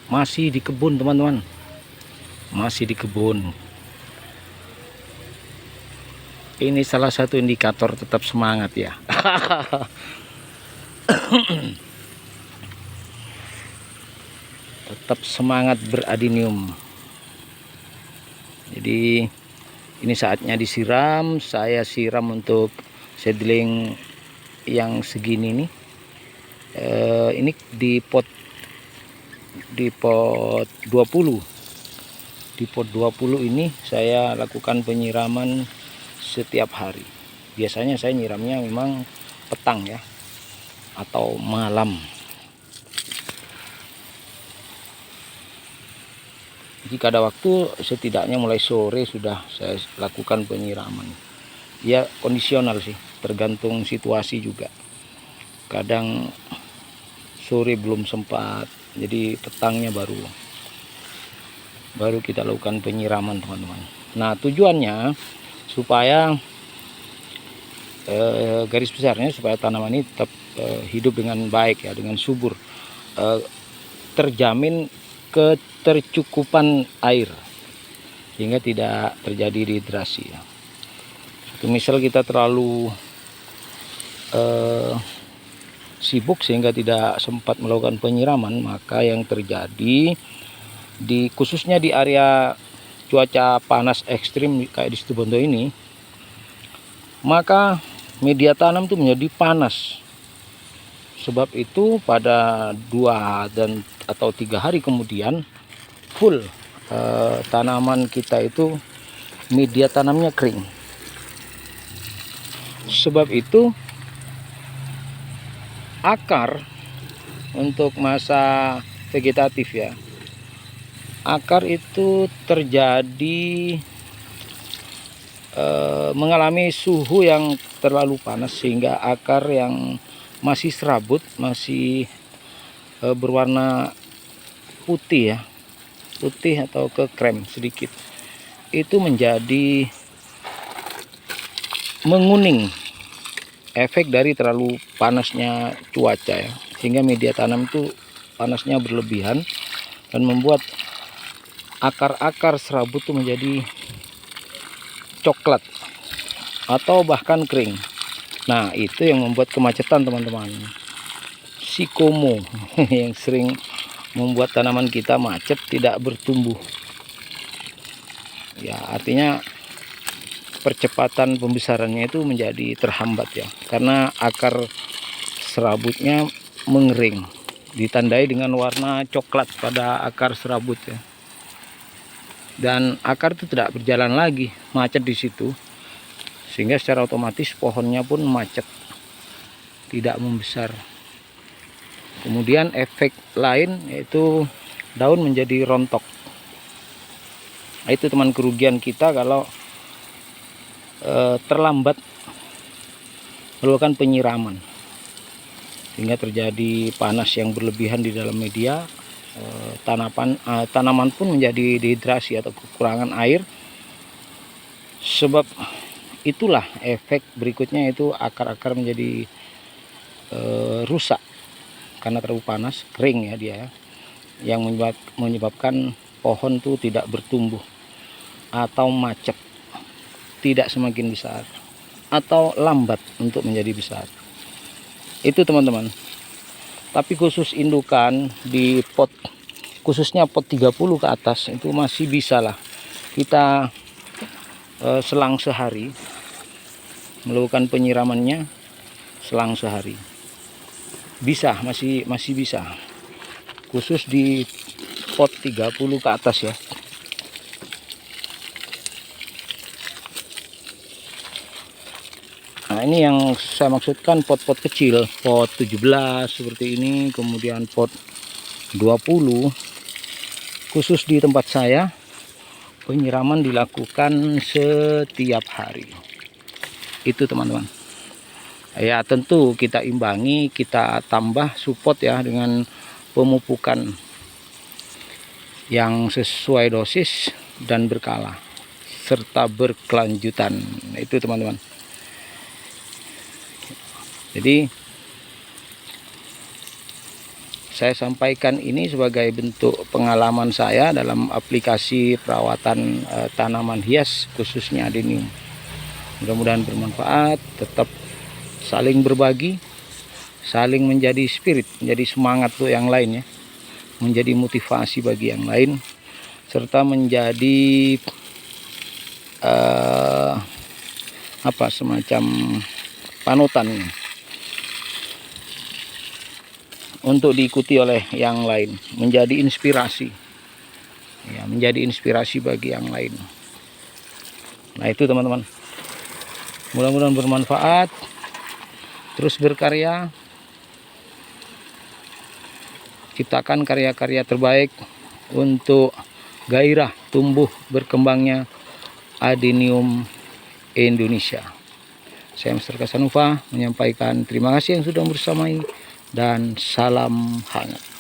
Masih di kebun teman-teman, masih di kebun. Ini salah satu indikator tetap semangat ya. Tetap semangat beradenium. Jadi ini saatnya disiram. Saya siram untuk seedling yang segini nih. Ini di pot 20. Di pot 20 ini saya lakukan penyiraman setiap hari. Biasanya saya nyiramnya memang petang ya, atau malam. Jika ada waktu, setidaknya mulai sore sudah saya lakukan penyiraman. Ya kondisional sih, tergantung situasi juga. Kadang sore belum sempat, jadi petangnya baru kita lakukan penyiraman teman-teman. Nah tujuannya supaya garis besarnya supaya tanaman ini tetap hidup dengan baik ya, dengan subur, terjamin ketercukupan air sehingga tidak terjadi dehidrasi ya. Misal kita terlalu sibuk sehingga tidak sempat melakukan penyiraman, maka yang terjadi khususnya di area cuaca panas ekstrim kayak di Situbondo ini, maka media tanam itu menjadi panas. Sebab itu pada 2 atau 3 hari kemudian full tanaman kita itu media tanamnya kering. Sebab itu akar untuk masa vegetatif ya, akar itu terjadi mengalami suhu yang terlalu panas sehingga akar yang masih serabut, masih berwarna putih ya, putih atau ke krem sedikit, itu menjadi menguning, efek dari terlalu panasnya cuaca ya, sehingga media tanam itu panasnya berlebihan dan membuat akar-akar serabut itu menjadi coklat atau bahkan kering. Nah itu yang membuat kemacetan teman-teman, sikomo yang sering membuat tanaman kita macet, tidak bertumbuh ya. Artinya percepatan pembesarannya itu menjadi terhambat ya, karena akar serabutnya mengering, ditandai dengan warna coklat pada akar serabut ya. Dan akar itu tidak berjalan lagi, macet di situ, sehingga secara otomatis pohonnya pun macet, tidak membesar. Kemudian efek lain yaitu daun menjadi rontok. Nah, itu teman kerugian kita kalau terlambat melakukan penyiraman, sehingga terjadi panas yang berlebihan di dalam media. Tanaman pun menjadi dehidrasi atau kekurangan air. Sebab itulah efek berikutnya, itu akar-akar menjadi rusak karena terlalu panas, kering ya dia, yang menyebabkan pohon itu tidak bertumbuh atau macet, tidak semakin besar atau lambat untuk menjadi besar. Itu teman-teman. Tapi khusus indukan di pot, khususnya pot 30 ke atas, itu masih bisa lah kita selang sehari melakukan penyiramannya, selang sehari bisa, masih bisa, khusus di pot 30 ke atas ya. Nah ini yang saya maksudkan, pot-pot kecil, pot 17 seperti ini, kemudian pot 20. Khusus di tempat saya penyiraman dilakukan setiap hari. Itu teman-teman ya. Tentu kita imbangi, kita tambah support ya dengan pemupukan yang sesuai dosis dan berkala serta berkelanjutan. Itu teman-teman. Jadi Saya sampaikan ini sebagai bentuk pengalaman saya dalam aplikasi perawatan tanaman hias, khususnya adenium. Mudah-mudahan bermanfaat, tetap saling berbagi, saling menjadi spirit, menjadi semangat untuk yang lain ya, menjadi motivasi bagi yang lain, serta menjadi semacam panutan untuk diikuti oleh yang lain, menjadi inspirasi ya, menjadi inspirasi bagi yang lain. Nah itu teman-teman, mudah-mudahan bermanfaat. Terus berkarya, ciptakan karya-karya terbaik untuk gairah tumbuh berkembangnya adenium Indonesia. Saya Mr. Kasanuva menyampaikan terima kasih yang sudah bersamai dan salam hangat.